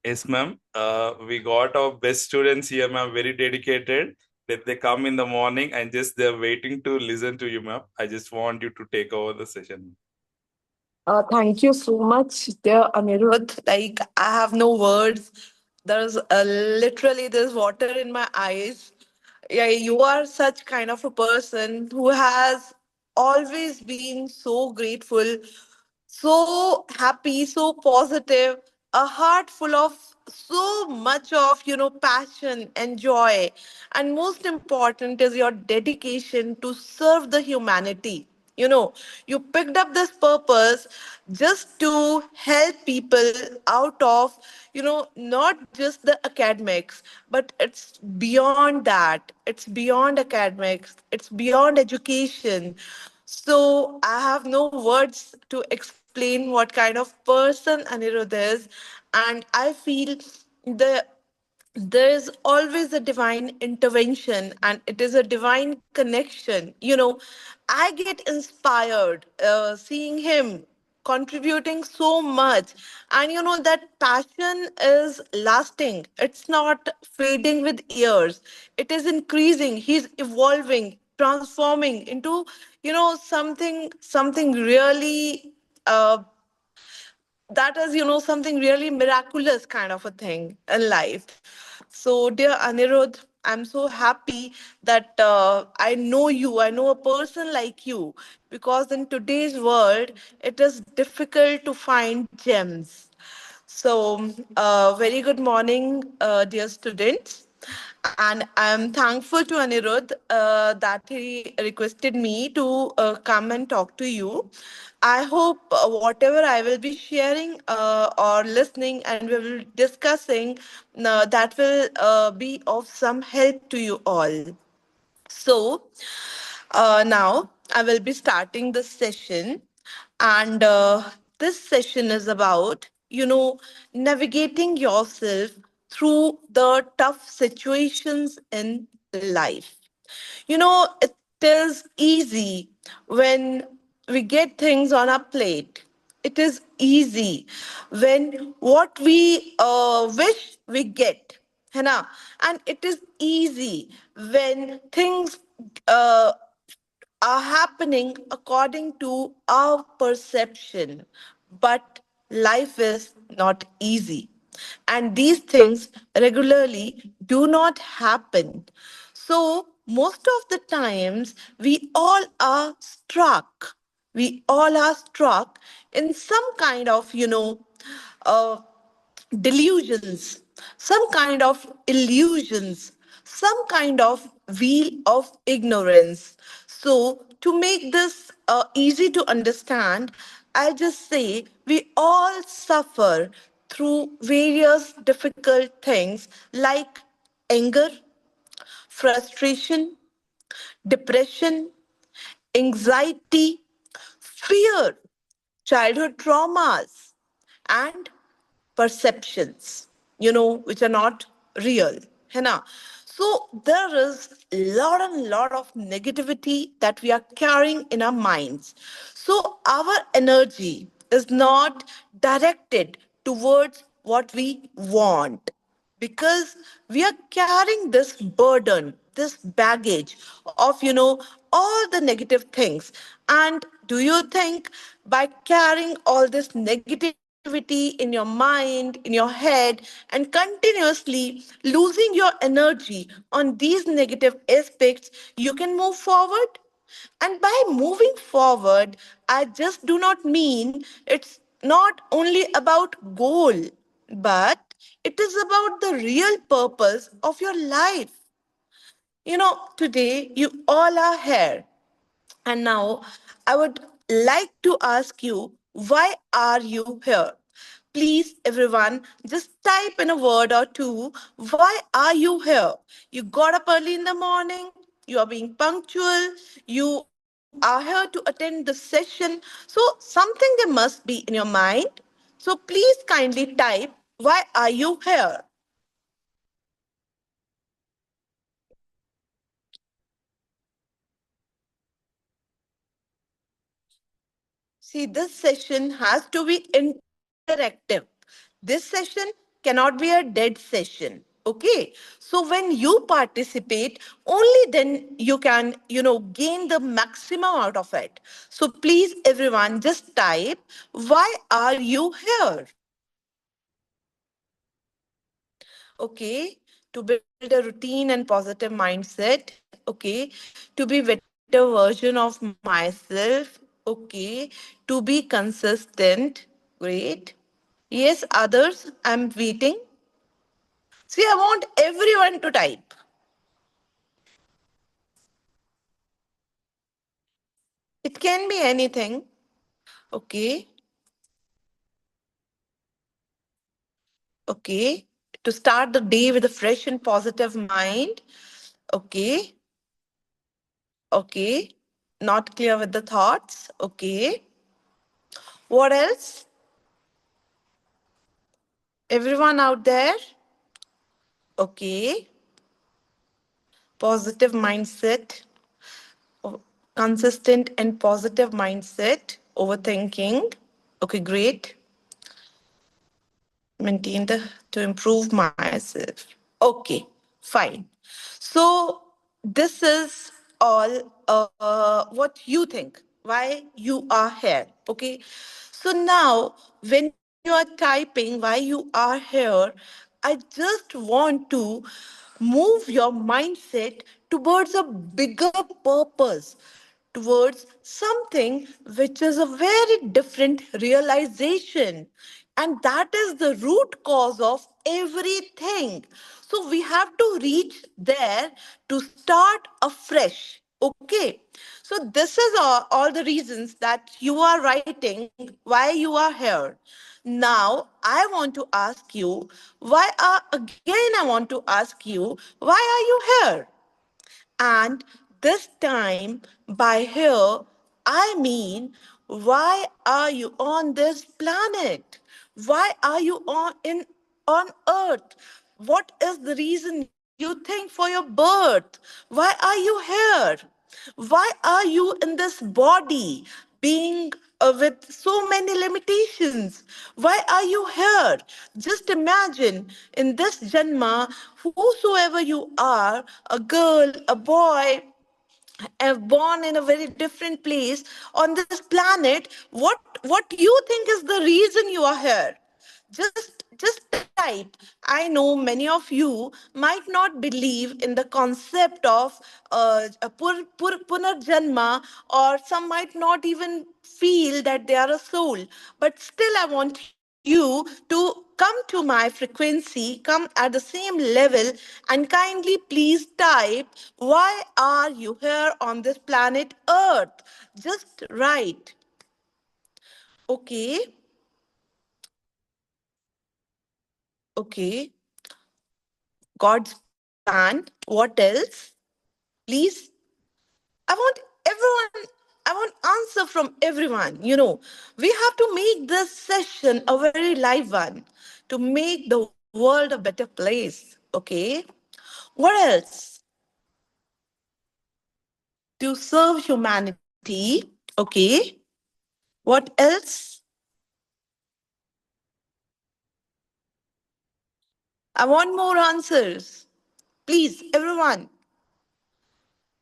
Yes, ma'am. We got our best students here, ma'am, very dedicated. That they come in the morning and just they're waiting to listen to you, ma'am. I just want you to take over the session. Thank you so much, dear Anirudh. Like, I have no words. There's literally there's water in my eyes. Yeah, you are such kind of a person who has always been so grateful, so happy, so positive, a heart full of so much of, passion and joy. And most important is your dedication to serve the humanity. You picked up this purpose just to help people out of, not just the academics, but it's beyond that. It's beyond academics, it's beyond education. So I have no words to explain what kind of person Anirudh is. And I feel the there is always a divine intervention, and it is a divine connection. I get inspired seeing him contributing so much. And that passion is lasting, it's not fading with years, it is increasing, he's evolving, transforming into something really that is something really miraculous kind of a thing in life. So dear Anirudh, I'm so happy that I know you, I know a person like you, because in today's world it is difficult to find gems. So very good morning, dear students. And I'm thankful to Anirudh that he requested me to come and talk to you. I hope whatever I will be sharing or listening and we will discussing, that will be of some help to you all. So, now I will be starting this session, and this session is about, navigating yourself through the tough situations in life. It is easy when we get things on our plate. It is easy when what we wish we get. है ना? And it is easy when things uh, are happening according to our perception. But life is not easy. And these things regularly do not happen. So, most of the times, we all are struck. We all are struck in some kind of, uh, delusions, some kind of illusions, some kind of wheel of ignorance. So, to make this easy to understand, I'll just say we all suffer through various difficult things like anger, frustration, depression, anxiety, fear, childhood traumas, and perceptions, which are not real. है ना? So there is lot of negativity that we are carrying in our minds. So our energy is not directed towards what we want, because we are carrying this burden, this baggage of all the negative things. And do you think by carrying all this negativity in your mind, in your head, and continuously losing your energy on these negative aspects, you can move forward? And by moving forward, I just do not mean it's not only about goal, but it is about the real purpose of your life. Today you all are here. And now I would like to ask you, why are you here? Please, everyone, just type in a word or two. Why are you here? You got up early in the morning, you are being punctual, you are here to attend the session. So, something there must be in your mind. So, please kindly type, why are you here? See, this session has to be interactive. This session cannot be a dead session. Okay. So when you participate, only then you can, gain the maximum out of it. So please, everyone, just type, why are you here? Okay, to build a routine and positive mindset. Okay, to be better version of myself. Okay, to be consistent. Great. Yes, others, I'm waiting. See, I want everyone to type. It can be anything. Okay, okay. To start the day with a fresh and positive mind. Okay, okay. Not clear with the thoughts. Okay. What else? Everyone out there? Okay. Positive mindset, o- consistent and positive mindset, overthinking. Okay, great. Maintain the to improve myself. Okay, fine. So this is all what you think. Why you are here? Okay. So now, when you are typing why you are here, I just want to move your mindset towards a bigger purpose, towards something which is a very different realization. And that is the root cause of everything. So we have to reach there to start afresh. Okay. So this is all the reasons that you are writing why you are here. Now I want to ask you again I want to ask you, why are you here? And this time, by here, I mean, why are you on this planet? Why are you on Earth? What is the reason you think for your birth? Why are you here? Why are you in this body being with so many limitations? Why are you here? Just imagine in this Janma, whosoever you are, a girl, a boy, born in a very different place on this planet, what you think is the reason you are here? Just type. I know many of you might not believe in the concept of punarjanma, or some might not even feel that they are a soul, but still I want you to come to my frequency, come at the same level, and kindly please type, why are you here on this planet Earth? Just write. Okay, okay. God's plan. What else? Please. I want everyone, I want answer from everyone. We have to make this session a very live one to make the world a better place. Okay. What else? To serve humanity. Okay. What else? I want more answers. Please, everyone,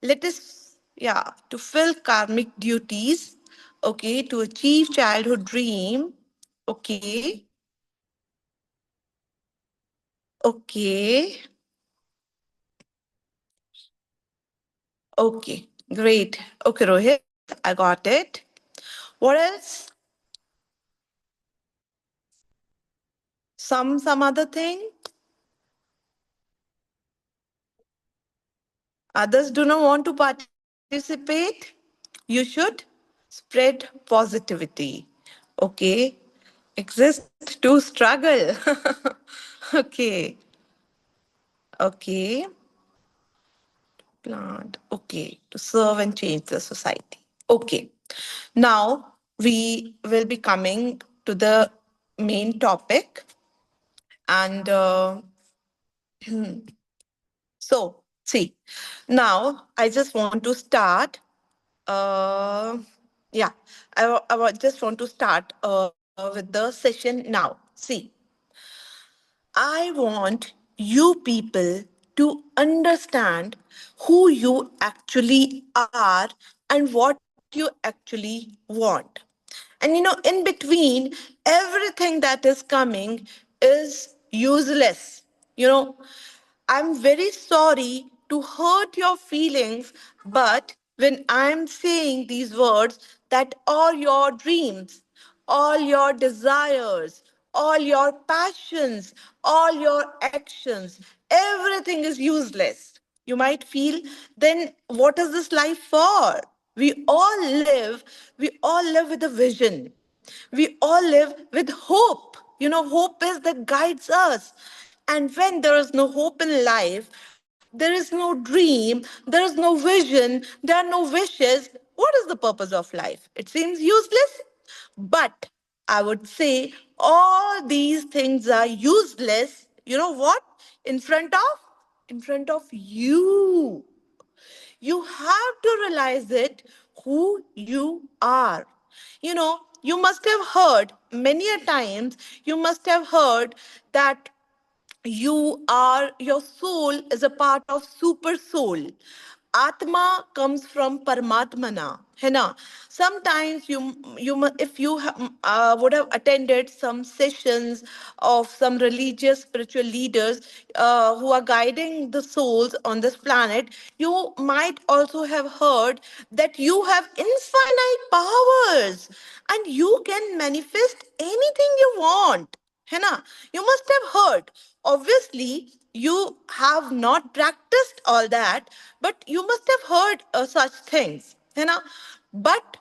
let us, yeah, to fill karmic duties. Okay. To achieve childhood dream. Okay. Okay. Okay. Great. Okay, Rohit, I got it. What else? Some other thing? Others do not want to participate? You should spread positivity. Okay. Exist to struggle. Okay. Okay. Plant. Okay. To serve and change the society. Okay. Now we will be coming to the main topic. And so, see, now I just want to start. Uh, yeah, just want to start with the session now. See, I want you people to understand who you actually are and what you actually want. And in between, everything that is coming is useless. You know, I'm very sorry to hurt your feelings, but when I'm saying these words, that all your dreams, all your desires, all your passions, all your actions, everything is useless. You might feel, then what is this life for? We all live, we all live with a vision. We all live with hope. Hope is that guides us. And when there is no hope in life, there is no dream, there is no vision, there are no wishes, what is the purpose of life? It seems useless. But I would say all these things are useless. You know what? In front of? In front of you. You have to realize it who you are. You must have heard many a times, you must have heard that your soul is a part of super soul. Atma comes from Paramatmana, है ना? Sometimes if you would have attended some sessions of some religious spiritual leaders who are guiding the souls on this planet, you might also have heard that you have infinite powers and you can manifest anything you want, है ना? You must have heard. Obviously, you have not practiced all that, but you must have heard such things, है ना? But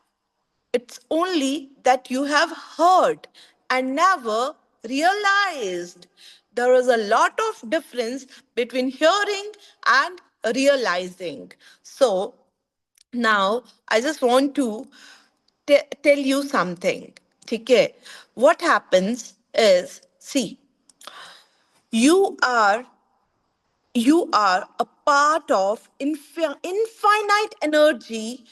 it's only that you have heard and never realized. There is a lot of difference between hearing and realizing. So now I just want to tell you something. Okay, what happens is, see, you are you are a part of infinite energy,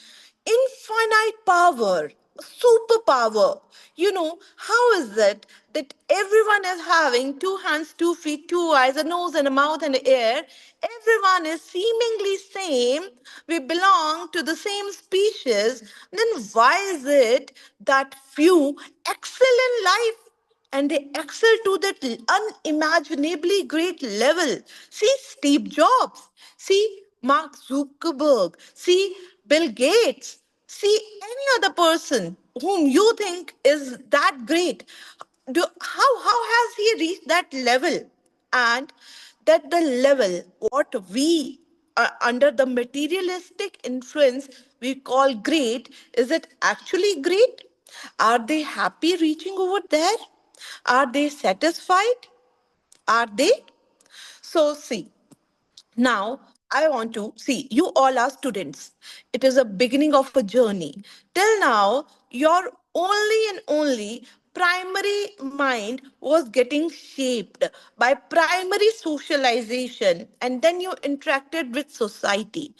infinite power, superpower. How is it that everyone is having two hands, 2 feet, two eyes, a nose, and a mouth, and an ear? Everyone is seemingly same. We belong to the same species. Then why is it that few excel in life and they excel to that unimaginably great level? See Steve Jobs, see Mark Zuckerberg, see Bill Gates, see any other person whom you think is that great. How has he reached that level? And that the level what we under the materialistic influence we call great, is it actually great? Are they happy reaching over there? Are they satisfied? Are they? So, see, now, I want to see you all are students. It is a beginning of a journey. Till now, your only and only primary mind was getting shaped by primary socialization, and then you interacted with society.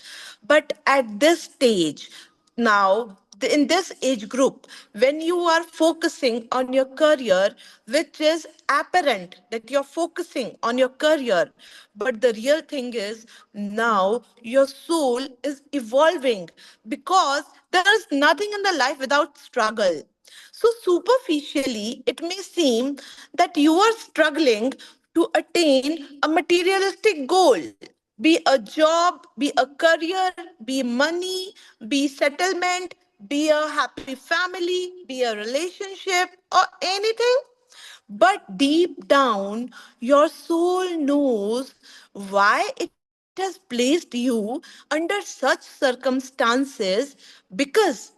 But at this stage, now in this age group, when you are focusing on your career, which is apparent that you're focusing on your career, but the real thing is now your soul is evolving, because there is nothing in the life without struggle. So superficially it may seem that you are struggling to attain a materialistic goal, be a job, be a career, be money, be settlement, be a happy family, be a relationship, or anything. But deep down, your soul knows why it has placed you under such circumstances, because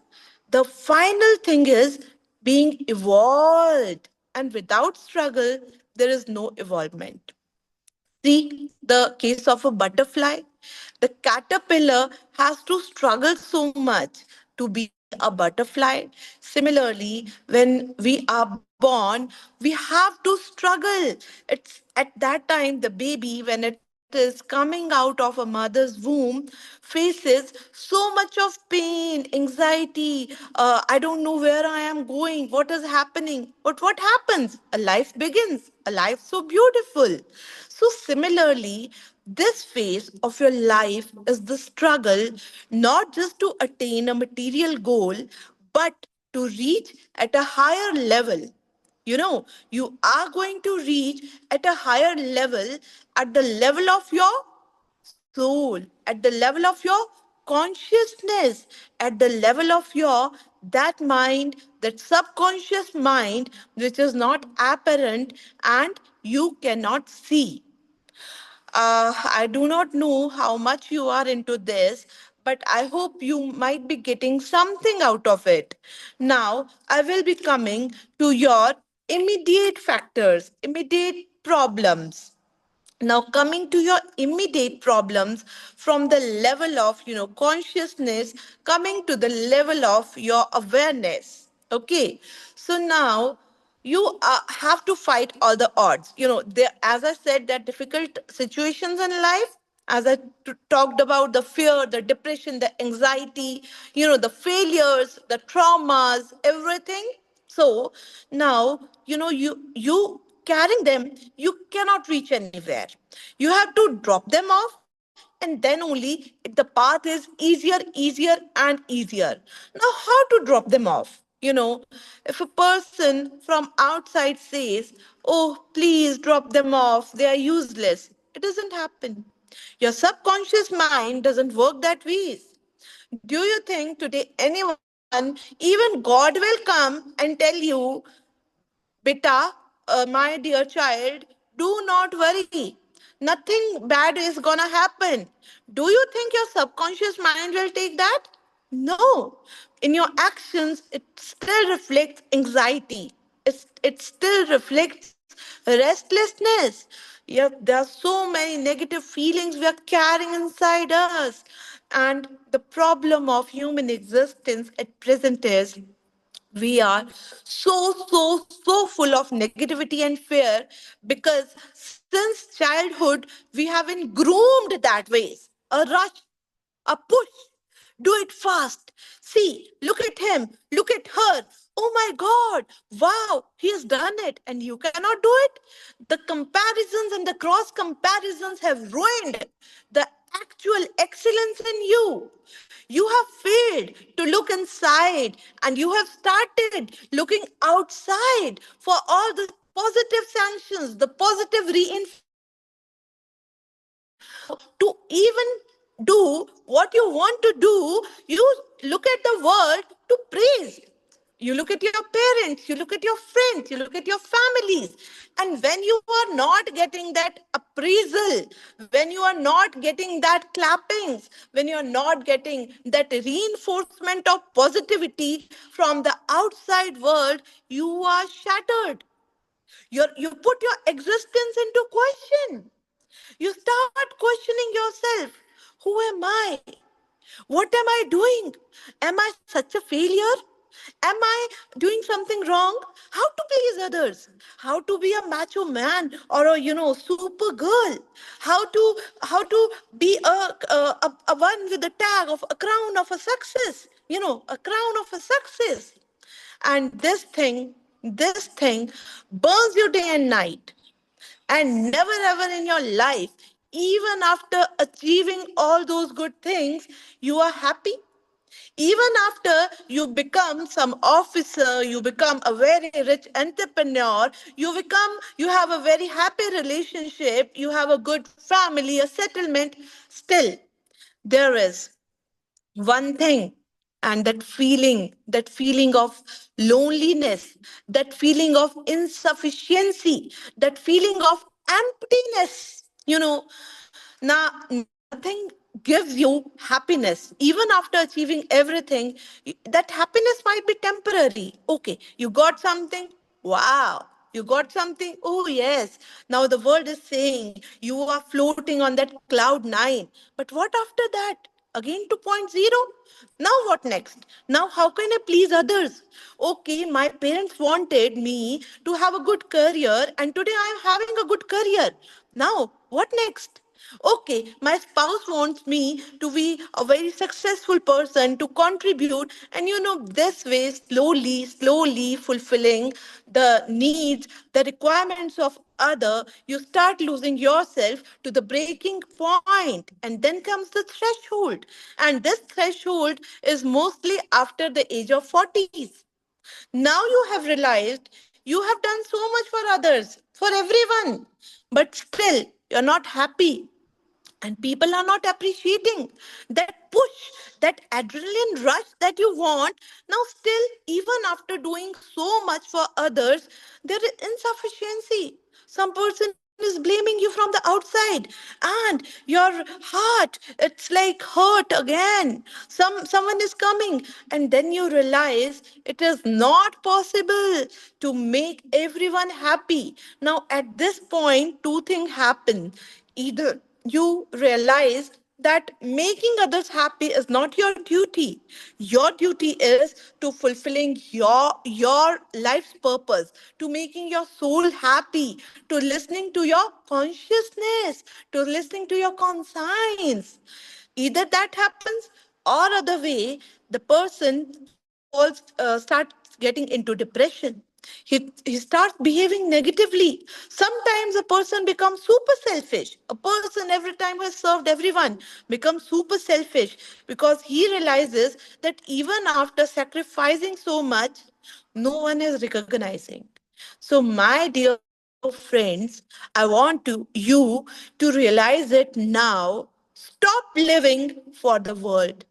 the final thing is being evolved. And without struggle, there is no evolvement. See the case of a butterfly. The caterpillar has to struggle so much to be a butterfly. Similarly, when we are born, we have to struggle. It's at that time, the baby, when it is fetus coming out of a mother's womb faces so much of pain, anxiety. I don't know where I am going, what is happening. But what happens? A life begins, a life so beautiful. So, similarly, this phase of your life is the struggle not just to attain a material goal, but to reach at a higher level. You are going to reach at a higher level, at the level of your soul, at the level of your consciousness, at the level of your that mind, that subconscious mind, which is not apparent and you cannot see. I do not know how much you are into this, but I hope you might be getting something out of it. Now, I will be coming to your immediate factors, immediate problems. Now, coming to your immediate problems from the level of, consciousness, coming to the level of your awareness. Okay. So now you have to fight all the odds. There, as I said, there are difficult situations in life. As I talked about the fear, the depression, the anxiety, the failures, the traumas, everything. So now, you carrying them, you cannot reach anywhere. You have to drop them off, and then only the path is easier and easier. Now, how to drop them off? If a person from outside says, "Oh, please drop them off, they are useless," it doesn't happen. Your subconscious mind doesn't work that way. Do you think today anyone, even God, will come and tell you, "Beta, my dear child, do not worry. Nothing bad is gonna happen"? Do you think your subconscious mind will take that? No. In your actions, it still reflects anxiety. It still reflects restlessness. Yeah, there are so many negative feelings we are carrying inside us. And the problem of human existence at present is we are so full of negativity and fear because since childhood we have been groomed that way. A rush, a push, do it fast. See, look at him, look at her. Oh my god, wow, he has done it and you cannot do it. The comparisons and the cross comparisons have ruined the actual excellence in you. You have failed to look inside and you have started looking outside for all the positive sanctions, the positive reinforcement. Now, to even do what you want to do, you look at the world to praise. You look at your parents, you look at your friends, you look at your families. And when you are not getting that appraisal, when you are not getting that clappings, when you are not getting that reinforcement of positivity from the outside world, you are shattered. You put your existence into question. You start questioning yourself. Who am I? What am I doing? Am I such a failure? Am I doing something wrong? How to please others? How to be a macho man or a super girl? How to be a one with the tag of a crown of a success? A crown of a success. And this thing burns you day and night. And never ever in your life, even after achieving all those good things, you are happy. Even after you become some officer, you become a very rich entrepreneur, you have a very happy relationship, you have a good family, a settlement, still there is one thing, and that feeling of loneliness, that feeling of insufficiency, that feeling of emptiness. Now nothing gives you happiness even after achieving everything. That happiness might be temporary. Okay, you got something. Wow, you got something. Oh yes, now the world is saying you are floating on that cloud nine. But what after that? Again to point zero. Now what next? Now how can I please others? Okay, my parents wanted me to have a good career and today I am having a good career. Now what next? Okay, my spouse wants me to be a very successful person, to contribute, and this way, slowly, slowly fulfilling the needs, the requirements of other, you start losing yourself to the breaking point, and then comes the threshold. And this threshold is mostly after the age of 40s. Now you have realized you have done so much for others, for everyone, but still you're not happy and people are not appreciating that push, that adrenaline rush that you want. Now still, even after doing so much for others, there is insufficiency. Some person is blaming you from the outside, and your heart, it's like hurt again. Someone is coming, and then you realize it is not possible to make everyone happy. Now at this point, two things happen. Either you realize that making others happy is not your duty. Your duty is to fulfilling your life's purpose, to making your soul happy, to listening to your consciousness, to listening to your conscience. Either that happens, or other way, the person starts getting into depression. He starts behaving negatively. Sometimes a person becomes super selfish. A person every time has served everyone becomes super selfish because he realizes that even after sacrificing so much, no one is recognizing. So, my dear friends, I want you to realize it now. Stop living for the world.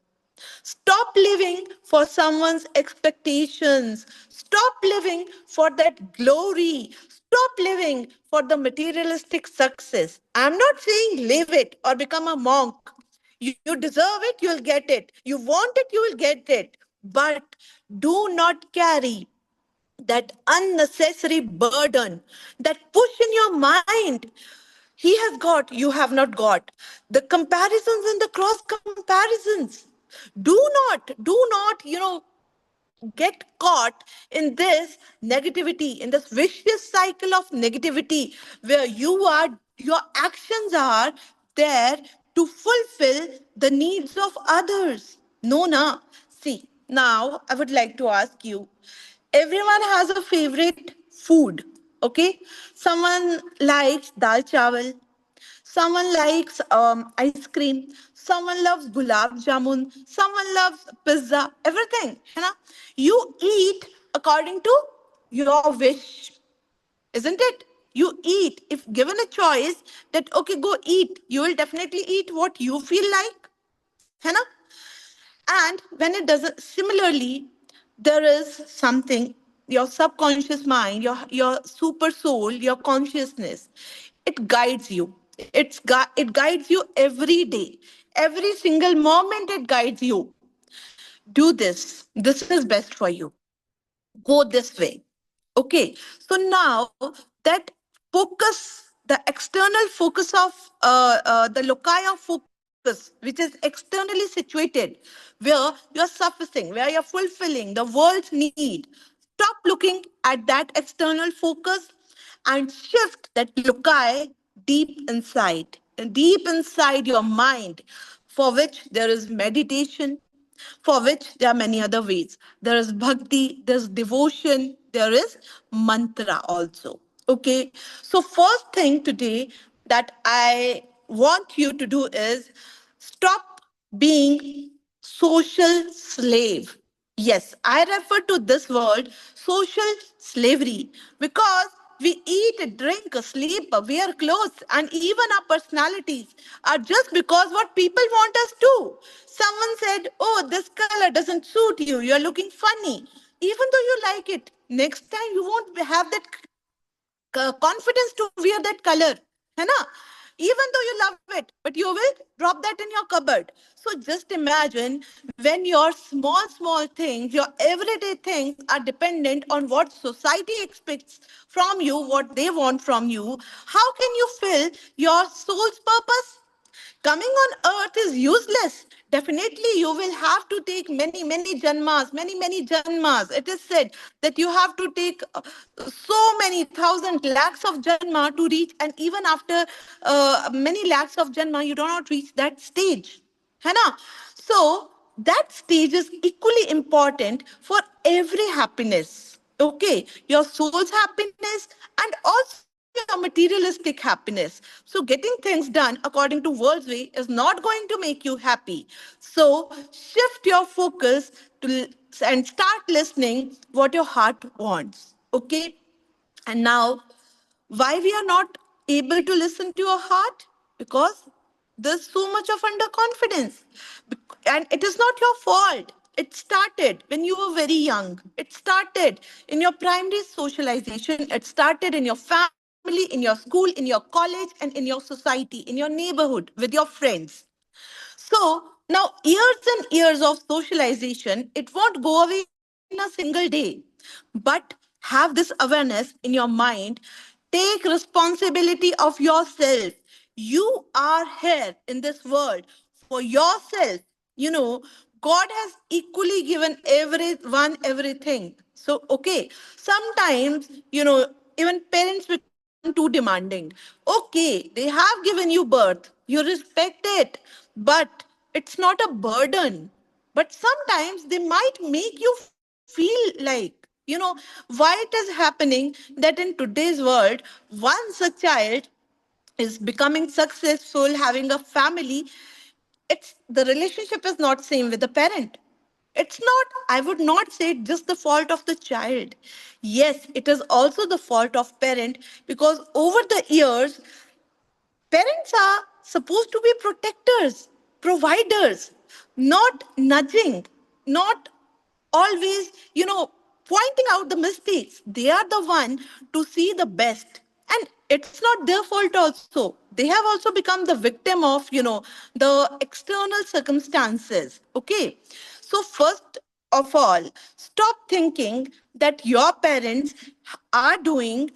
Stop living for someone's expectations. Stop living for that glory. Stop living for the materialistic success. I'm not saying live it or become a monk. You deserve it, you'll get it. You want it, you will get it. But do not carry that unnecessary burden, that push in your mind. He has got, you have not got. The comparisons and the cross comparisons. Do not, get caught in this negativity, in this vicious cycle of negativity where your actions are there to fulfill the needs of others. No, na. See, now I would like to ask you, everyone has a favorite food, okay? Someone likes dal chawal, someone likes ice cream. Someone loves gulab jamun. Someone loves pizza. Everything. You eat according to your wish, isn't it? You eat. If given a choice that, okay, go eat, you will definitely eat what you feel like. है ना? And when it doesn't, similarly, there is something, your subconscious mind, your super soul, your consciousness, it guides you. It guides you every day. Every single moment it guides you. Do this. This is best for you. Go this way. Okay. So now that focus, the external focus of the loci of focus, which is externally situated, where you're surfacing, where you're fulfilling the world's need, stop looking at that external focus and shift that loci deep inside your mind, for which there is meditation, for which there are many other ways. There is bhakti, there's devotion, there is mantra also. Okay, so first thing today that I want you to do is stop being social slave. Yes, I refer to this word social slavery because we eat, drink, sleep, wear clothes, and even our personalities are just because what people want us to. Someone said, "Oh, this color doesn't suit you. You're looking funny." Even though you like it, next time you won't have that confidence to wear that color. है ना? Even though you love it, but you will drop that in your cupboard. So just imagine when your small things, your everyday things are dependent on what society expects from you, what they want from you. How can you fill your soul's purpose? Coming on earth is useless. Definitely, you will have to take many, many janmas, many, many janmas. It is said that you have to take so many thousand lakhs of janma to reach, and even after many lakhs of janma, you do not reach that stage. है ना? So that stage is equally important for every happiness. Okay, your soul's happiness and also your materialistic happiness. So getting things done according to world's way is not going to make you happy. So shift your focus to and start listening what your heart wants. Okay, and now, why we are not able to listen to your heart? Because there's so much of underconfidence. And it is not your fault. It started when you were very young. It started in your primary socialization. It started in your family, in your school, in your college, and in your society, in your neighborhood, with your friends. So now, years and years of socialization, it won't go away in a single day. But have this awareness in your mind. Take responsibility of yourself. You are here in this world for yourself. You know, God has equally given everyone everything. So, okay, sometimes, even parents become too demanding. Okay, they have given you birth, you respect it, but it's not a burden. But sometimes they might make you feel like, why it is happening that in today's world, once a child is becoming successful, having a family, it's the relationship is not same with the parent. It's not, I would not say it's just the fault of the child. Yes, it is also the fault of parent, because over the years parents are supposed to be protectors, providers, not nudging, not always, pointing out the mistakes. They are the one to see the best. And it's not their fault also. They have also become the victim of, the external circumstances. Okay. So first of all, stop thinking that your parents are doing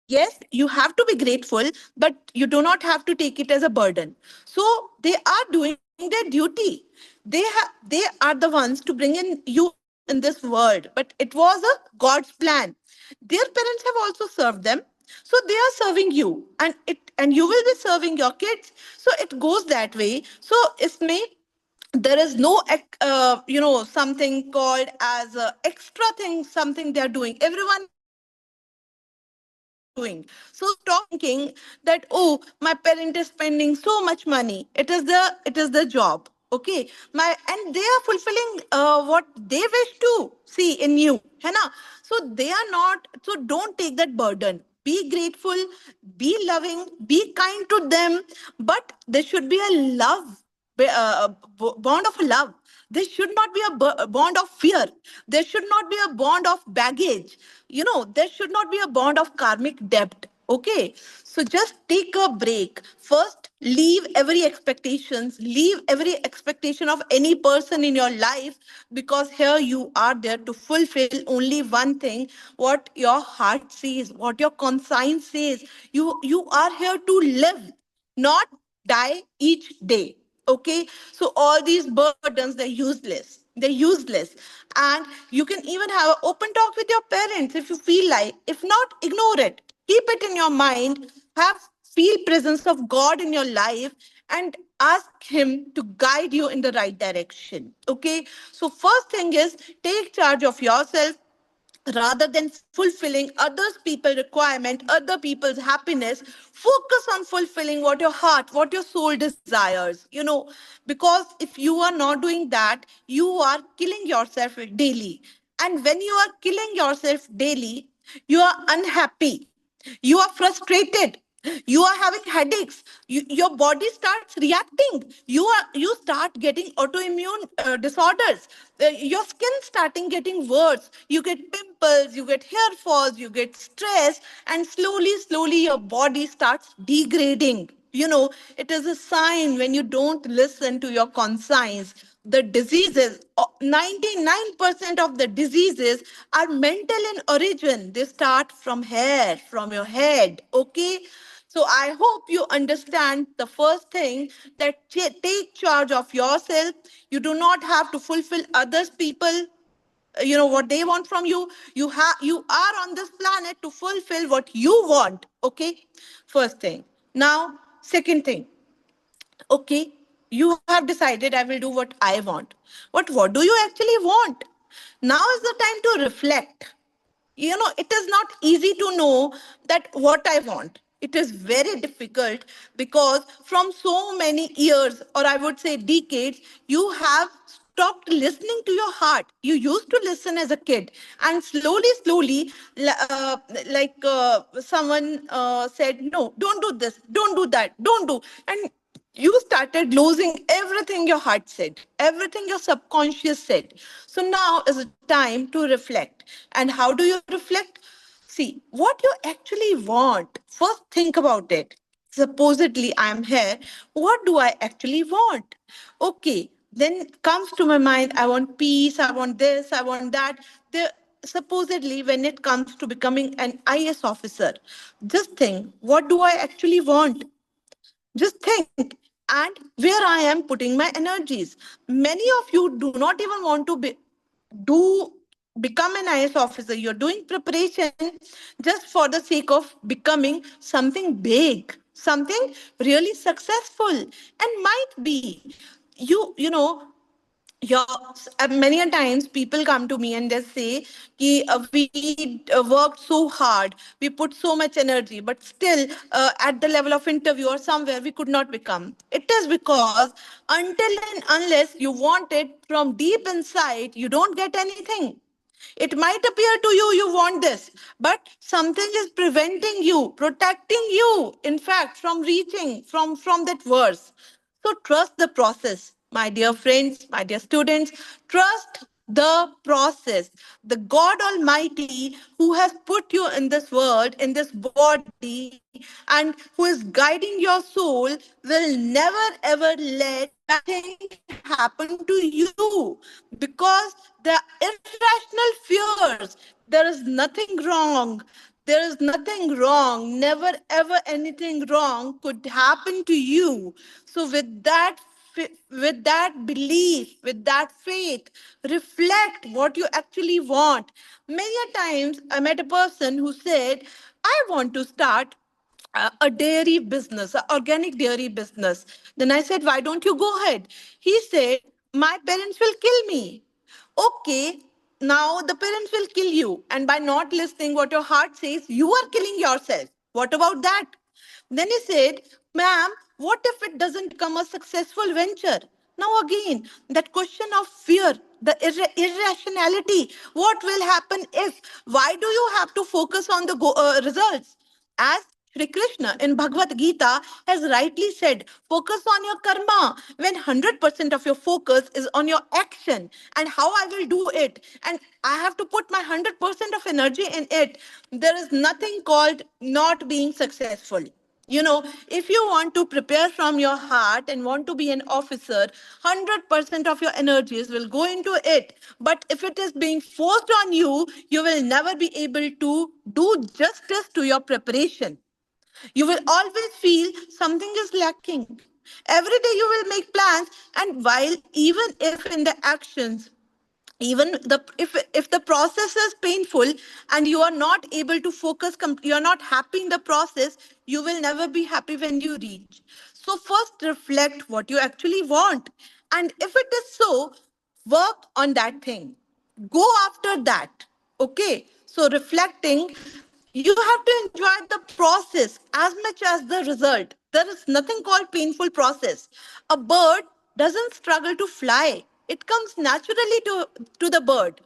yes, you have to be grateful, but you do not have to take it as a burden. So they are doing their duty. They are the ones to bring in you in this world, but it was a God's plan. Their parents have also served them, so they are serving you, and you will be serving your kids. So it goes that way. So isme there is no something called as extra thing, something they are doing. Everyone is doing. So stop thinking that, oh, my parent is spending so much money, it is the job. Okay, my and they are fulfilling what they wish to see in you, है ना? So they are not, so don't take that burden. Be grateful, be loving, be kind to them, but there should be a love, bond of love. There should not be a bond of fear. There should not be a bond of baggage. There should not be a bond of karmic debt. Okay, so just take a break. First, leave every expectation of any person in your life, because here you are there to fulfill only one thing, what your heart says, what your conscience says. You are here to live, not die each day. Okay, so all these burdens, they're useless. And you can even have an open talk with your parents if you feel like. If not, ignore it, keep it in your mind. Have feel presence of God in your life, and ask him to guide you in the right direction. Okay, so first thing is, take charge of yourself rather than fulfilling others people's requirement, other people's happiness. Focus on fulfilling what your heart, what your soul desires. Because if you are not doing that, you are killing yourself daily. And when you are killing yourself daily, you are unhappy, you are frustrated, you are having headaches, your body starts reacting, you start getting autoimmune disorders, your skin starting getting worse, you get pimples, you get hair falls, you get stress, and slowly your body starts degrading. It is a sign when you don't listen to your conscience. The diseases, 99% of the diseases are mental in origin. They start from here, from your head. Okay, So I hope you understand the first thing, that take charge of yourself. You do not have to fulfill others people, what they want from you. You are on this planet to fulfill what you want. Okay, first thing. Now, second thing. Okay, you have decided I will do what I want. But what do you actually want? Now is the time to reflect. It is not easy to know that what I want. It is very difficult, because from so many years, or I would say decades, you have stopped listening to your heart. You used to listen as a kid, and slowly, someone said, no, don't do this, don't do that, don't do. And you started losing everything your heart said, everything your subconscious said. So now is the time to reflect. And how do you reflect? See what you actually want. First, think about it. Supposedly, I am here. What do I actually want? Okay, then comes to my mind, I want peace, I want this, I want that. Supposedly, when it comes to becoming an IS officer, just think, what do I actually want? Just think, and where I am putting my energies. Many of you do not even want to do become an IS officer. You're doing preparation just for the sake of becoming something big, something really successful. And might be your many a times people come to me and they say कि, we worked so hard, we put so much energy, but still at the level of interview or somewhere we could not become. It is because until and unless you want it from deep inside, you don't get anything. It might appear to you you want this, but something is preventing you, protecting you, in fact, from reaching from that verse. So trust the process, my dear friends, my dear students. Trust the process. The God Almighty who has put you in this world, in this body, and who is guiding your soul will never ever let bad thing happen to you, because the irrational fears, there is nothing wrong. There is nothing wrong. Never ever anything wrong could happen to you. So with that belief, with that faith, reflect what you actually want. Many a times I met a person who said, I want to start a dairy business, an organic dairy business. Then I said, why don't you go ahead? He said, my parents will kill me. Okay, now the parents will kill you. And by not listening what your heart says, you are killing yourself. What about that? Then he said, ma'am, what if it doesn't become a successful venture? Now, again, that question of fear, the irrationality, what will happen if? Why do you have to focus on the results? As Shri Krishna in Bhagavad Gita has rightly said, focus on your karma. When 100% of your focus is on your action and how I will do it, and I have to put my 100% of energy in it, there is nothing called not being successful. If you want to prepare from your heart and want to be an officer, 100% of your energies will go into it. But if it is being forced on you, you will never be able to do justice to your preparation. You will always feel something is lacking. Every day you will make plans, and while even if in the actions, even the if the process is painful and you are not able to focus, you are not happy in the process, you will never be happy when you reach. So first reflect what you actually want, and if it is so, work on that thing, go after that. Okay, so reflecting, you have to enjoy the process as much as the result. There is nothing called painful process. A bird doesn't struggle to fly. It comes naturally to the bird.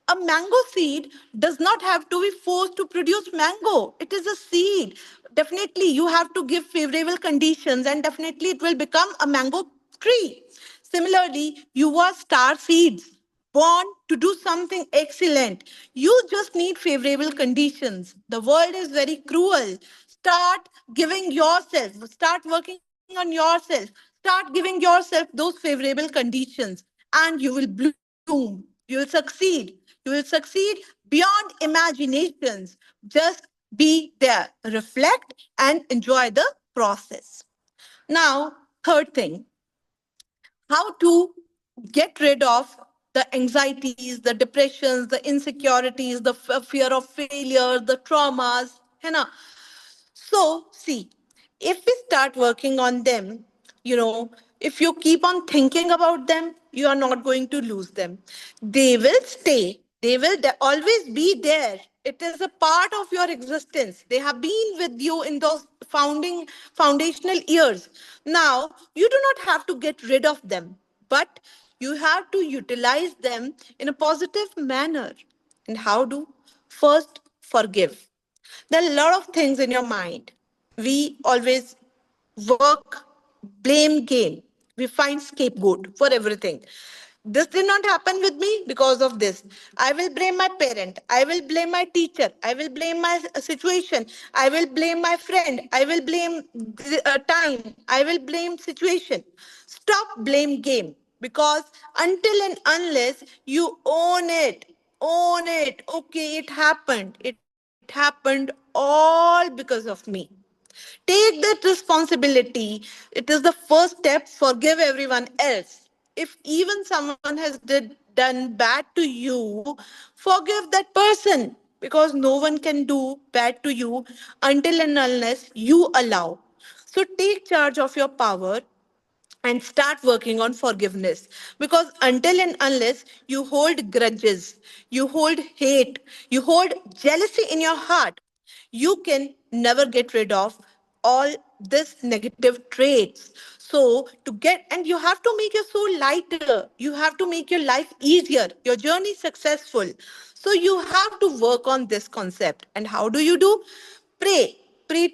A mango seed does not have to be forced to produce mango. It is a seed. Definitely, you have to give favorable conditions, and definitely, it will become a mango tree. Similarly, you are star seeds born to do something excellent. You just need favorable conditions. The world is very cruel. Start giving yourself, start working on yourself, start giving yourself those favorable conditions, and you will bloom. You will succeed. You will succeed beyond imaginations. Just Be there, reflect, and enjoy the process. Now, third thing, how to get rid of the anxieties, the depressions, the insecurities, the fear of failure, the traumas. है ना? So, see, if we start working on them, if you keep on thinking about them, you are not going to lose them. They will stay, they will always be there. It is a part of your existence. They have been with you in those foundational years. Now, you do not have to get rid of them, but you have to utilize them in a positive manner. And how do? First, forgive. There are a lot of things in your mind. We always work, blame game. We find scapegoat for everything. This did not happen with me because of this. I will blame my parent. I will blame my teacher. I will blame my situation. I will blame my friend. I will blame time. I will blame situation. Stop blame game, because until and unless you own it, okay, it happened. It happened all because of me. Take that responsibility. It is the first step. Forgive everyone else. If even someone has done bad to you, forgive that person, because no one can do bad to you until and unless you allow. So take charge of your power and start working on forgiveness, because until and unless you hold grudges, you hold hate, you hold jealousy in your heart, you can never get rid of all this negative traits. So to get, and you have to make your soul lighter, you have to make your life easier, your journey successful. So you have to work on this concept. And how do you do? Pray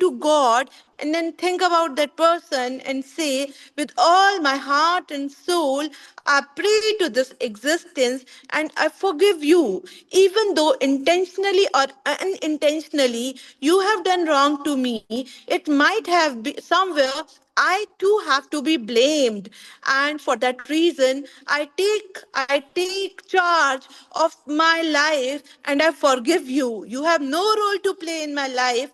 to God, and then think about that person and say, with all my heart and soul, I pray to this existence and I forgive you. Even though intentionally or unintentionally you have done wrong to me, it might have been somewhere I too have to be blamed. And for that reason, I take charge of my life and I forgive you. You have no role to play in my life.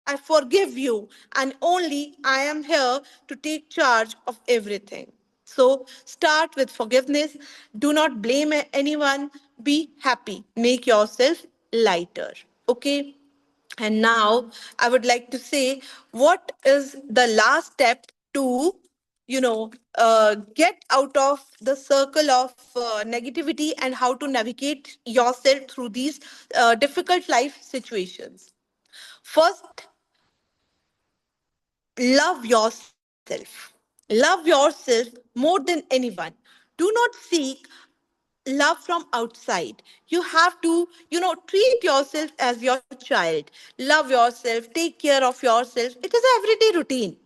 I forgive you. And only I am here to take charge of everything. So start with forgiveness. Do not blame anyone. Be happy. Make yourself lighter. Okay? And now I would like to say, what is the last step to, get out of the circle of negativity, and how to navigate yourself through these difficult life situations? First, love yourself. Love yourself more than anyone. Do not seek love from outside. You have to, treat yourself as your child. Love yourself, take care of yourself. It is an everyday routine.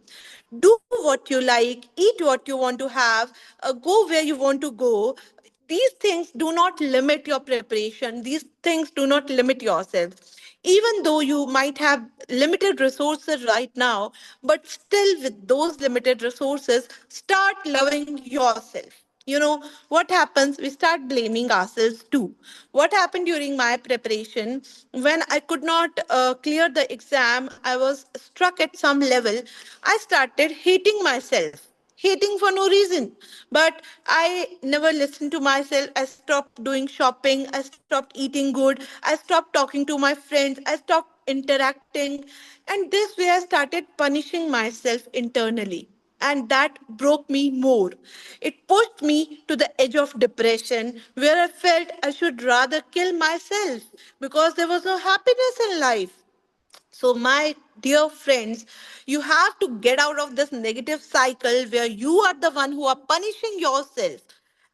Do what you like, eat what you want to have, go where you want to go. These things do not limit your preparation. These things do not limit yourself. Even though you might have limited resources right now, but still with those limited resources, start loving yourself. What happens? We start blaming ourselves too. What happened during my preparation, when I could not clear the exam, I was struck at some level. I started hating myself, hating for no reason. But I never listened to myself. I stopped doing shopping. I stopped eating good. I stopped talking to my friends. I stopped interacting. And this way, I started punishing myself internally. And that broke me more. It pushed me to the edge of depression, where I felt I should rather kill myself because there was no happiness in life. So, my dear friends, you have to get out of this negative cycle where you are the one who are punishing yourself.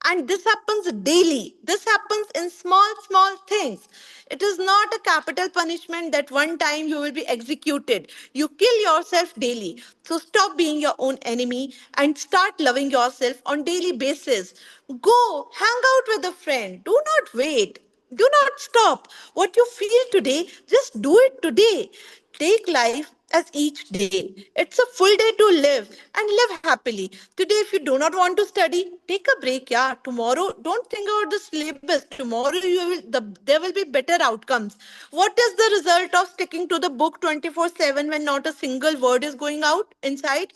And this happens daily. This happens in small, small things. It is not a capital punishment that one time you will be executed. You kill yourself daily. So stop being your own enemy and start loving yourself on daily basis. Go hang out with a friend. Do not wait. Do not stop. What you feel today, just do it today. Take life as each day. It's a full day to live and live happily. Today, if you do not want to study, take a break. Yeah, tomorrow, don't think about the syllabus. Tomorrow, there will be better outcomes. What is the result of sticking to the book 24/7 when not a single word is going out inside?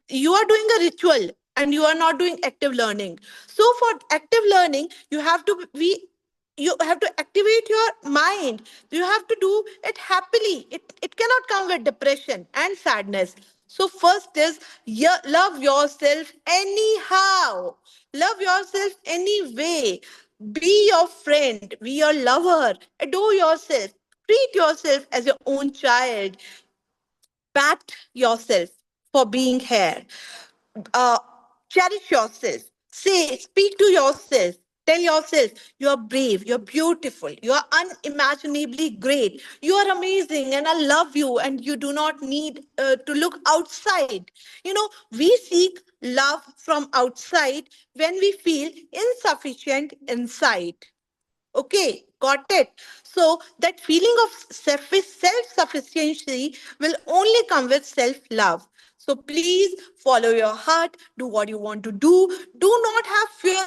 You are doing a ritual and you are not doing active learning. So for active learning, you have to activate your mind. You have to do it happily. It cannot come with depression and sadness. So first is, love yourself anyhow. Love yourself anyway. Be your friend, be your lover, adore yourself, treat yourself as your own child, pat yourself for being here. uh, Cherish yourself. Speak to yourself. Tell yourself you are brave, you're beautiful, you are unimaginably great, you are amazing, and I love you. And you do not need to look outside. We seek love from outside when we feel insufficient inside. Okay, got it. So that feeling of self-sufficiency will only come with self-love. So please follow your heart, do what you want to do. Do not have fear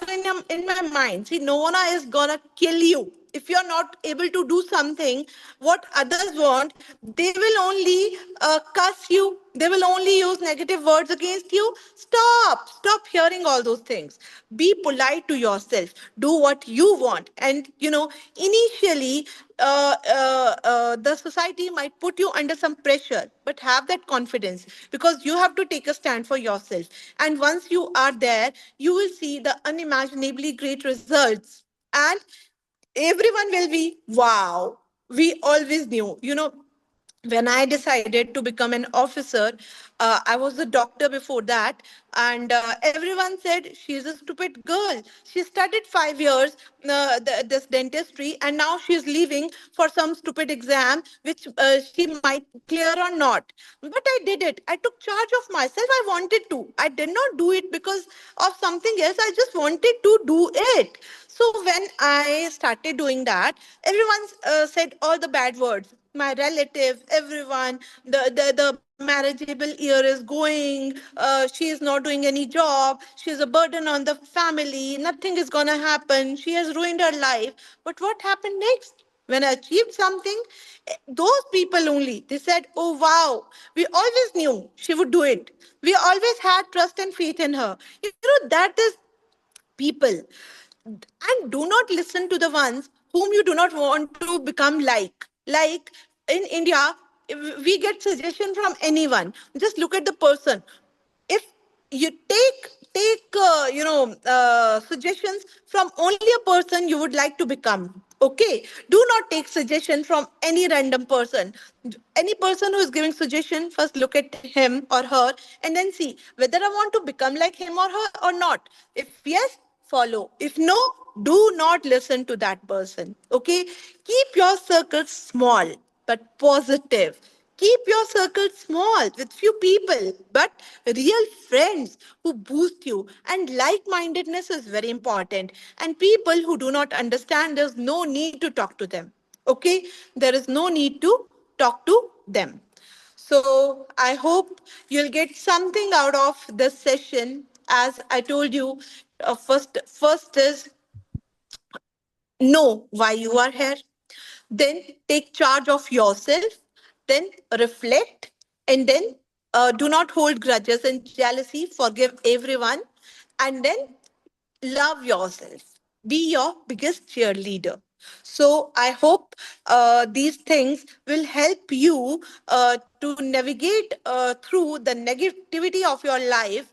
in my mind. See, no one is gonna kill you. If you're not able to do something what others want, they will only cuss you. They will only use negative words against you. Stop hearing all those things. Be polite to yourself. Do what you want. And initially, the society might put you under some pressure, but have that confidence, because you have to take a stand for yourself. And once you are there, you will see the unimaginably great results. And everyone will be, wow, we always knew. When I decided to become an officer, I was a doctor before that, and everyone said she's a stupid girl. She studied 5 years this dentistry, and now she's leaving for some stupid exam which she might clear or not. But I did it. I took charge of myself. I wanted to. I did not do it because of something else. I just wanted to do it. So when I started doing that, everyone said all the bad words. My relative, everyone, the marriageable year is going. She is not doing any job. She is a burden on the family. Nothing is gonna happen. She has ruined her life. But what happened next? When I achieved something, those people only, they said, oh wow, we always knew she would do it. We always had trust and faith in her. That is people. And do not listen to the ones whom you do not want to become like in India, we get suggestion from anyone. Just look at the person. If you take suggestions from only a person you would like to become. Okay, do not take suggestion from any random person. Any person who is giving suggestion, first look at him or her, and then see whether I want to become like him or her or not. If yes, follow. If no, do not listen to that person. Okay, keep your circle small but positive. Keep your circle small with few people, but real friends who boost you. And like mindedness is very important. And people who do not understand, there's no need to talk to them. Okay, there is no need to talk to them. So I hope you'll get something out of this session. As I told you, first is know why you are here, then take charge of yourself, then reflect, and then do not hold grudges and jealousy, forgive everyone, and then love yourself. Be your biggest cheerleader. So I hope these things will help you to navigate through the negativity of your life.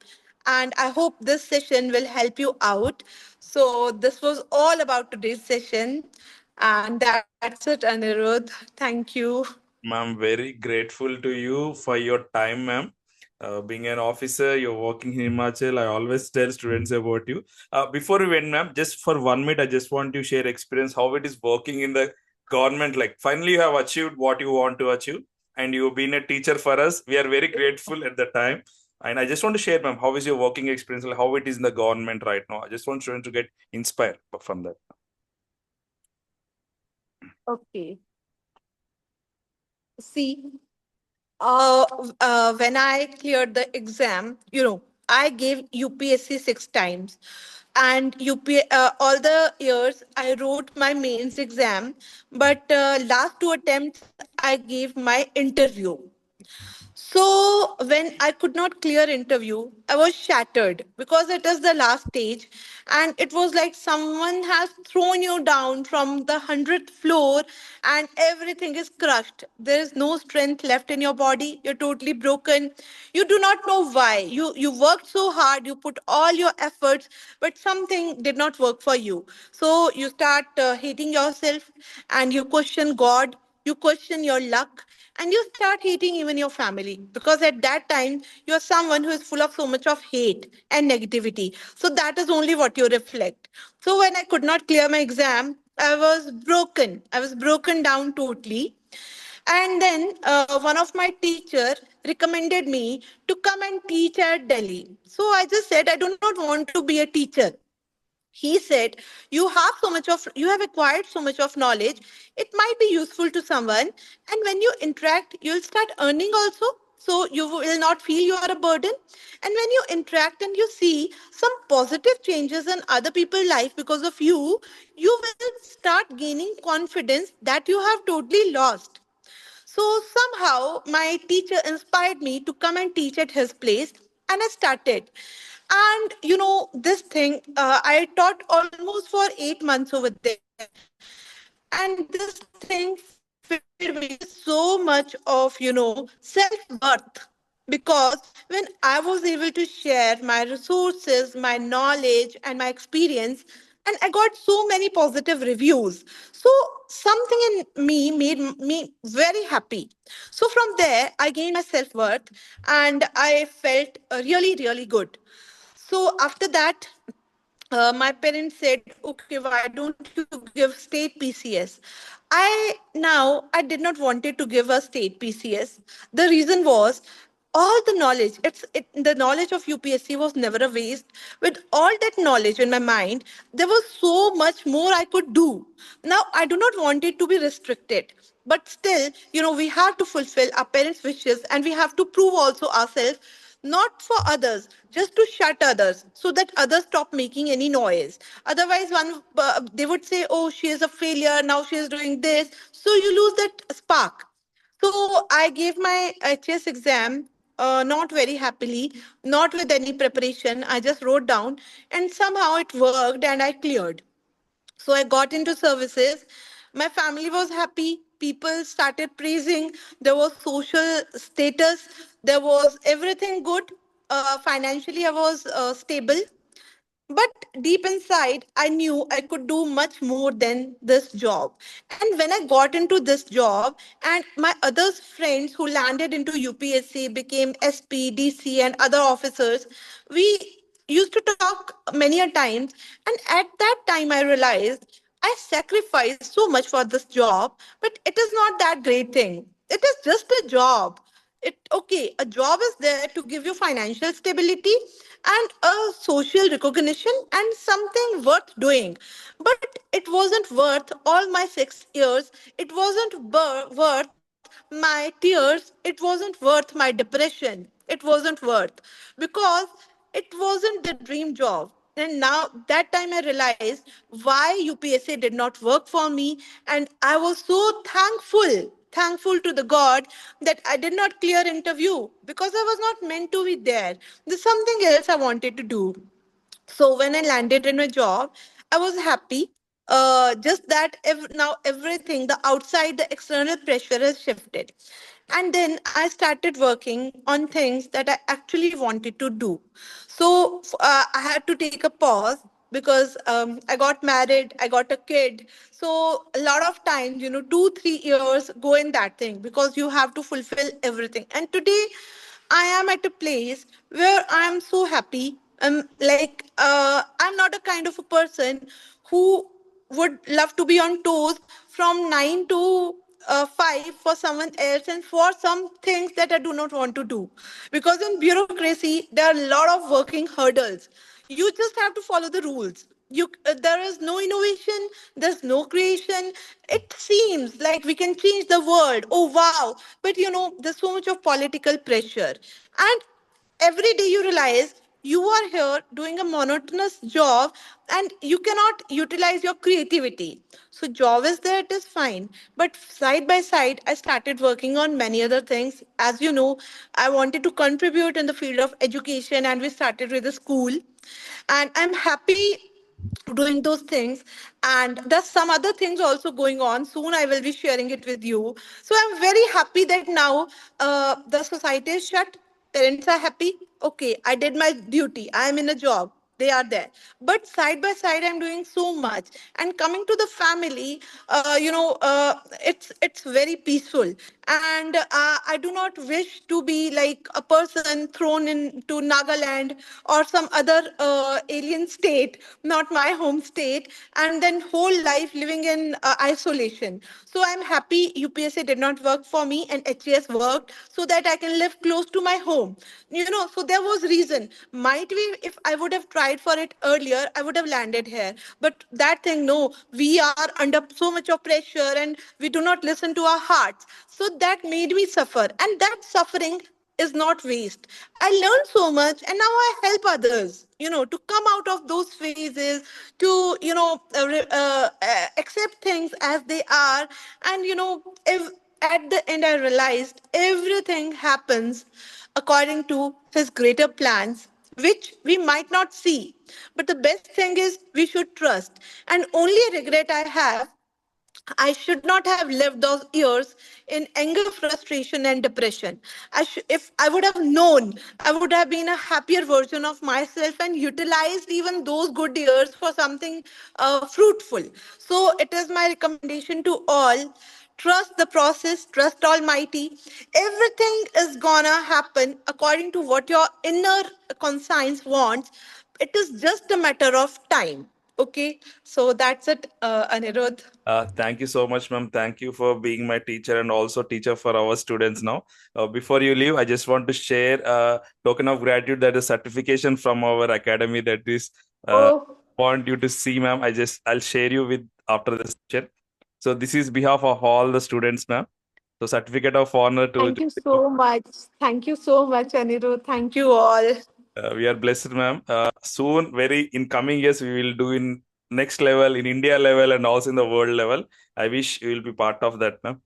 And I hope this session will help you out. So this was all about today's session. And that's it, Anirudh. Thank you. Ma'am, very grateful to you for your time, ma'am. Being an officer, you're working in Himachal. I always tell students about you. Before we went, ma'am, just for 1 minute, I just want to share experience how it is working in the government. Like, finally, you have achieved what you want to achieve, and you've been a teacher for us. We are very grateful at the time. And I just want to share, ma'am, how is your working experience, like how it is in the government right now. I just want students to get inspired from that. Okay. See, when I cleared the exam, I gave UPSC 6 times, and all the years I wrote my mains exam, but last 2 attempts I gave my interview. So when I could not clear interview, I was shattered because it is the last stage, and it was like someone has thrown you down from the 100th floor and everything is crushed. There is no strength left in your body. You're totally broken. You do not know why. You worked so hard, you put all your efforts, but something did not work for you. So you start hating yourself, and you question God, you question your luck, and you start hating even your family, because at that time you're someone who is full of so much of hate and negativity. So that is only what you reflect. So when I could not clear my exam, I was broken down totally. And then one of my teacher recommended me to come and teach at Delhi. So I just said I do not want to be a teacher. He said, you have acquired so much of knowledge, it might be useful to someone, and when you interact you'll start earning also, so you will not feel you are a burden. And when you interact and you see some positive changes in other people's life because of you, you will start gaining confidence that you have totally lost. So somehow my teacher inspired me to come and teach at his place, and I started. And this thing, I taught almost for 8 months over there, and this thing filled me with so much of self-worth, because when I was able to share my resources, my knowledge, and my experience, and I got so many positive reviews, so something in me made me very happy. So from there I gained my self-worth, and I felt really good. So after that, my parents said, okay, why don't you give state PCS? I did not wanted to give a state PCS. The reason was all the knowledge. The knowledge of UPSC was never a waste. With all that knowledge in my mind, there was so much more I could do. Now I do not want it to be restricted, but still, we have to fulfill our parents' wishes, and we have to prove also ourselves, not for others, just to shut others so that others stop making any noise. Otherwise, they would say, oh, she is a failure, now she is doing this, so you lose that spark. So I gave my HS exam, not very happily, not with any preparation. I just wrote down, and somehow it worked, and I cleared. So I got into services. My family was happy. People started praising. There was social status. There was everything good. Financially, I was stable. But deep inside, I knew I could do much more than this job. And when I got into this job, and my other friends who landed into UPSC became SP, DC, and other officers, we used to talk many a times. And at that time, I realized I sacrificed so much for this job, but it is not that great thing. It is just a job. A job is there to give you financial stability and a social recognition and something worth doing, but it wasn't worth all my 6 years. It wasn't worth my tears. It wasn't worth my depression. It wasn't worth, because it wasn't the dream job. And now that time I realized why UPSC did not work for me. And I was so thankful to the God that I did not clear interview, because I was not meant to be there. There's something else I wanted to do. So when I landed in my job, I was happy. Just that now everything, the outside, the external pressure has shifted. And then I started working on things that I actually wanted to do. So I had to take a pause, because I got married, I got a kid. So a lot of times, 2, 3 years go in that thing, because you have to fulfill everything. And today I am at a place where I am so happy. I'm not a kind of a person who would love to be on toes from 9 to 5 for someone else and for some things that I do not want to do. Because in bureaucracy, there are a lot of working hurdles. You just have to follow the rules. There is no innovation, there's no creation. It seems like we can change the world. Oh wow. But there's so much of political pressure. And every day you realize you are here doing a monotonous job and you cannot utilize your creativity. So job is there, it is fine, but side by side I started working on many other things. As you know, I wanted to contribute in the field of education, and we started with the school, and I'm happy doing those things. And there's some other things also going on. Soon I will be sharing it with you. So I'm very happy that now the society is shut, parents are happy. Okay, I did my duty, I am in a job, they are there. But side by side I'm doing so much. And coming to the family, it's very peaceful. And I do not wish to be like a person thrown into Nagaland or some other alien state, not my home state, and then whole life living in isolation. So I'm happy UPSC did not work for me and HES worked so that I can live close to my home. So there was reason. Might be if I would have tried for it earlier, I would have landed here. But that thing, no, we are under so much of pressure and we do not listen to our hearts. So that made me suffer. And that suffering is not waste. I learned so much and now I help others, to come out of those phases, to, accept things as they are. And, if at the end I realized everything happens according to his greater plans, which we might not see. But the best thing is we should trust. And only regret I have, I should not have lived those years in anger, frustration, and depression. If I would have known, I would have been a happier version of myself and utilized even those good years for something fruitful. So, it is my recommendation to all: trust the process, trust Almighty. Everything is gonna happen according to what your inner conscience wants. It is just a matter of time. Okay, so that's it, Anirudh. Thank you so much, ma'am. Thank you for being my teacher and also teacher for our students now. Before you leave, I just want to share a token of gratitude, that is certification from our academy, that is Oh, want you to see, ma'am. I'll share you with after the session. So this is behalf of all the students, ma'am. So certificate of honor to. thank you so much. Thank you so much, Anirudh. Thank you all. We are blessed, ma'am. Soon, very in coming years, we will do in next level, in India level, and also in the world level. I wish you will be part of that, ma'am.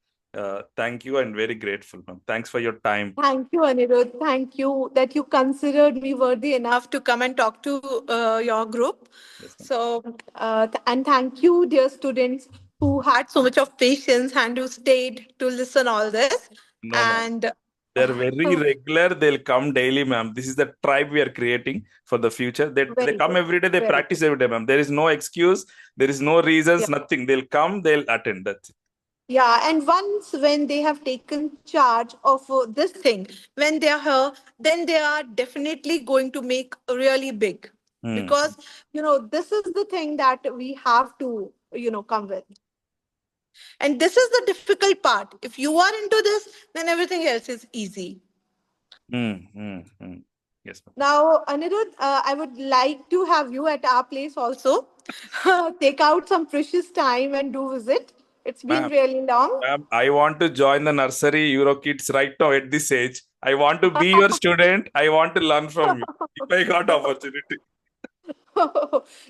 Thank you and very grateful, ma'am. Thanks for your time. Thank you, Anirudh. Thank you that you considered me worthy enough to come and talk to your group. Yes, ma'am. So, and thank you, dear students, who had so much of patience and who stayed to listen all this. No, ma'am. And They're very regular. They'll come daily, ma'am. This is the tribe we are creating for the future. They very come good, every day. They very practice good. every day, ma'am. There is no excuse. There is no Yeah. reasons. Nothing. They'll come. They'll attend. That's it. Yeah, and once when they have taken charge of this thing, when they are here, then they are definitely going to make really big. Hmm. Because, this is the thing that we have to, come with. And this is the difficult part. If you are into this, then everything else is easy. Hmm. Hmm. Hmm. Yes, ma'am. Now, Anirudh, I would like to have you at our place also. Take out some precious time and do visit. It's been Ma'am. really long. Ma'am, I want to join the nursery Euro Kids right now at this age. I want to be your student. I want to learn from you. If I got opportunity.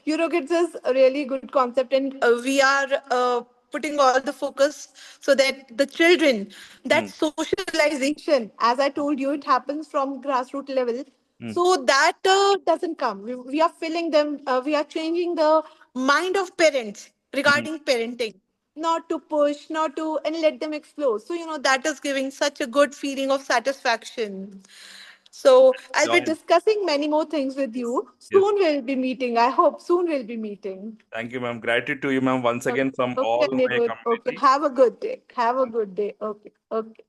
Eurokids is a really good concept, and we are putting all the focus so that the children, that Hmm. socialization, as I told you, it happens from grassroots level. Hmm. So that doesn't come. We are filling them. We are changing the mind of parents Hmm. regarding parenting. Not to push, not to, and let them explore. So that is giving such a good feeling of satisfaction. So I'll be Join. discussing many more things with you. Yes. Soon we'll be meeting. I hope soon we'll be meeting. Thank you, ma'am. Gratitude to you, ma'am, once again from Okay, all my Anirudh. Okay, community. have a good day. Have a good day. Okay, okay.